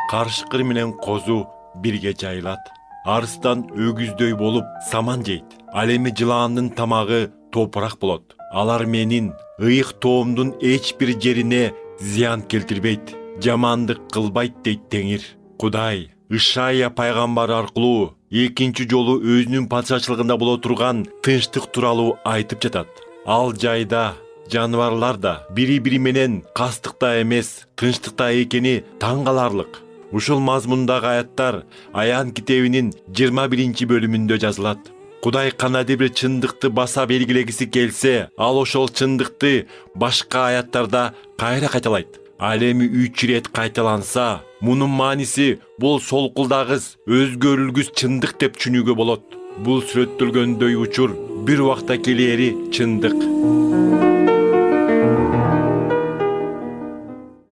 Карышкыр менен козу бирге жайылат. Арыстан өгүздөй болуп саман жейт. Ал эми жылаандын тамагы топурак болот. Алар менин ыйык тоомдун эч бир жерине зыян келтирбейт, жамандык кылбайт дейт Теңир. Кудай Ишая пайгамбар аркылуу экинчи жолу өзүнүн патшачылыгында боло турган тынчтык тууралуу айтып жатат. Ал жайда жаныбарлар да бири-бири менен кастыкта эмес, тынчтыкта экени таң каларлык. Ушул мазмундагы аяттар Аян китебинин 21 бөлүмүндө жазылат. Кудай кандайдыр бир чындыкты баса белгилегиси келсе, ал ошол чындыкты башка аяттарда кайра кайталайт. Ал эми 3 ирет кайталанса, мунун мааниси бул солкулдагыс, өзгөрүлгүс чындык деп түшүнүүгө болот. Бул сүрөттөлгөндөй учур бир убакта келери чындык.